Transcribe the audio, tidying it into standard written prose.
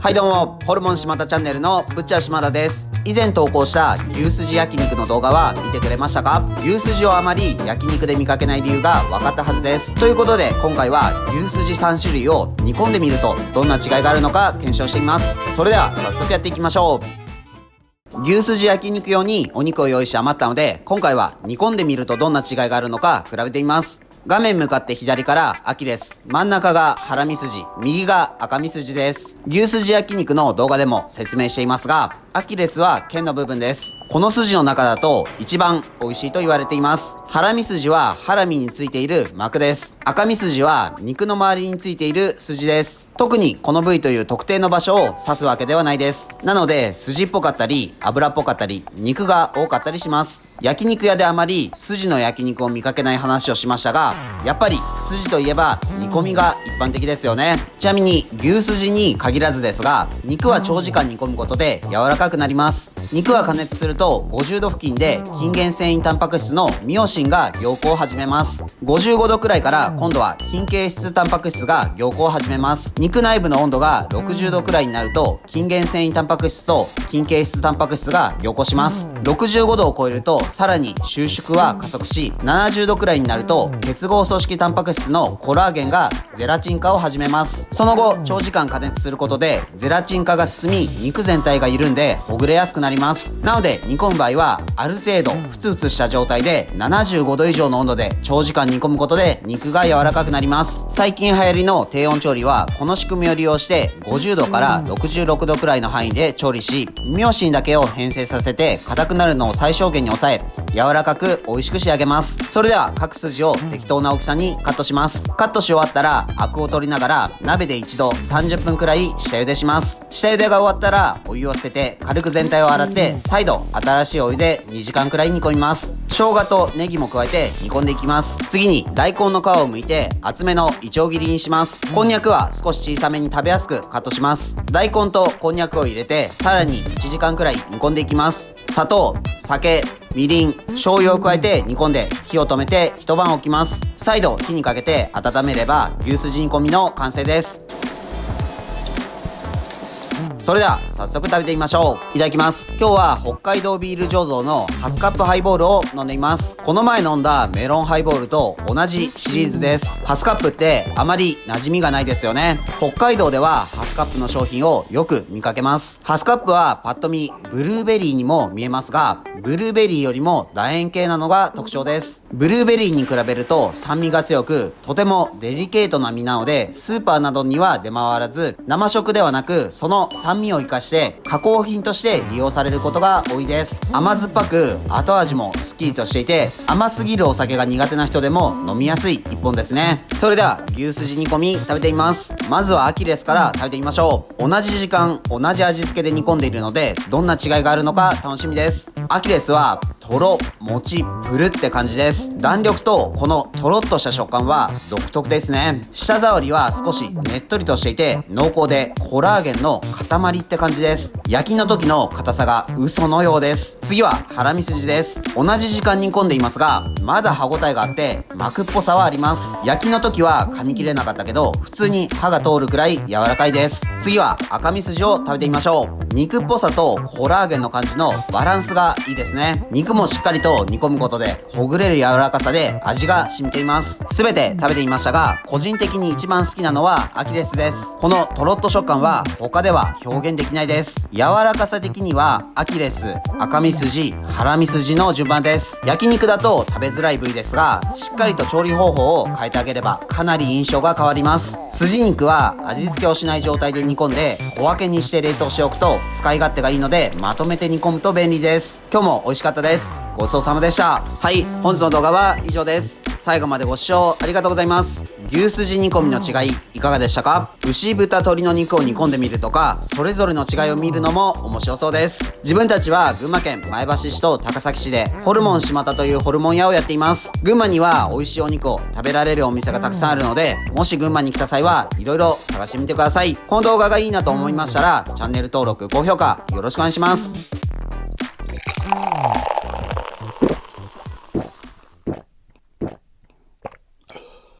はいどうも、ホルモン島田チャンネルのぶっちゃ島田です。以前投稿した牛すじ焼肉の動画は見てくれましたか？牛すじをあまり焼肉で見かけない理由が分かったはずです。ということで今回は牛すじ3種類を煮込んでみるとどんな違いがあるのか検証してみます。それでは早速やっていきましょう。牛すじ焼肉用にお肉を用意して余ったので、今回は煮込んでみるとどんな違いがあるのか比べてみます。画面向かって左からアキレス、真ん中がハラミ筋、右が赤身筋です。牛すじ焼肉の動画でも説明していますが、アキレスは腱の部分です。この筋の中だと一番美味しいと言われています。ハラミ筋はハラミについている膜です。赤身筋は肉の周りについている筋です。特にこの部位という特定の場所を指すわけではないです。なので筋っぽかったり脂っぽかったり肉が多かったりします。焼肉屋であまり筋の焼肉を見かけない話をしましたが、やっぱり筋といえば煮込みが一般的ですよね。ちなみに牛すじに限らずですが、肉は長時間煮込むことで柔らかくなります。肉は加熱すると50度付近で筋原繊維タンパク質のミオシンが凝固を始めます。55度くらいから今度は筋形質タンパク質が凝固を始めます。肉内部の温度が60度くらいになると筋原繊維タンパク質と筋形質タンパク質が凝固します。65度を超えるとさらに収縮は加速し、70度くらいになると結合組織タンパク質のコラーゲンがゼラチン化を始めます。その後長時間加熱することでゼラチン化が進み、肉全体が緩んでほぐれやすくなります。なので煮込む場合はある程度ふつふつした状態で75度以上の温度で長時間煮込むことで肉が柔らかくなります。最近流行りの低温調理はこの仕組みを利用して50度から66度くらいの範囲で調理し、ミオシンだけを変性させて硬くなるのを最小限に抑え、柔らかく美味しく仕上げます。それでは各筋を適当な大きさにカットします。カットし終わったらアクを取りながら鍋で一度30分くらい下茹でします。下茹でが終わったらお湯を捨てて軽く全体を洗って再度新しいお湯で2時間くらい煮込みます。生姜とネギも加えて煮込んでいきます。次に大根の皮を剥いて厚めのイチョウ切りにします。こんにゃくは少し小さめに食べやすくカットします。大根とこんにゃくを入れてさらに1時間くらい煮込んでいきます。砂糖、酒、みりん、醤油を加えて煮込んで火を止めて一晩置きます。再度火にかけて温めれば牛すじ煮込みの完成です。それでは早速食べてみましょう。いただきます。今日は北海道ビール醸造のハスカップハイボールを飲んでいます。この前飲んだメロンハイボールと同じシリーズです。ハスカップってあまり馴染みがないですよね。北海道ではハスカップの商品をよく見かけます。ハスカップはパッと見ブルーベリーにも見えますが、ブルーベリーよりも楕円形なのが特徴です。ブルーベリーに比べると酸味が強く、とてもデリケートな実なのでスーパーなどには出回らず、生食ではなくその酸味を生かして加工品として利用されることが多いです。甘酸っぱく後味もスッキリとしていて、甘すぎるお酒が苦手な人でも飲みやすい一本ですね。それでは牛すじ煮込み食べてみます。まずはアキレスから食べてみましょう。同じ時間同じ味付けで煮込んでいるのでどんな違いがあるのか楽しみです。アキレスはとろ、もち、ぷるって感じです。弾力とこのとろっとした食感は独特ですね。舌触りは少しねっとりとしていて濃厚でコラーゲンの塊って感じです。焼きの時の硬さが嘘のようです。次はハラミ筋です。同じ時間煮込んでいますがまだ歯ごたえがあって膜っぽさはあります。焼きの時は噛み切れなかったけど普通に歯が通るくらい柔らかいです。次は赤身筋を食べてみましょう。肉っぽさとコラーゲンの感じのバランスがいいですね。肉もしっかりと煮込むことでほぐれる柔らかさで味が染みています。すべて食べてみましたが個人的に一番好きなのはアキレスです。このとろっと食感は他では表現できないです。柔らかさ的にはアキレス、赤身筋、ハラミ筋の順番です。焼肉だと食べづらい部位ですが、しっかりと調理方法を変えてあげればかなり印象が変わります。筋肉は味付けをしない状態で煮込んで小分けにして冷凍しておくと使い勝手がいいのでまとめて煮込むと便利です。今日も美味しかったです。ごちそうさまでした。はい、本日の動画は以上です。最後までご視聴ありがとうございます。牛すじ煮込みの違いいかがでしたか？牛、豚、鶏の肉を煮込んでみるとか、それぞれの違いを見るのも面白そうです。自分たちは群馬県前橋市と高崎市でホルモン島田というホルモン屋をやっています。群馬には美味しいお肉を食べられるお店がたくさんあるので、もし群馬に来た際はいろいろ探してみてください。この動画がいいなと思いましたらチャンネル登録、高評価よろしくお願いします。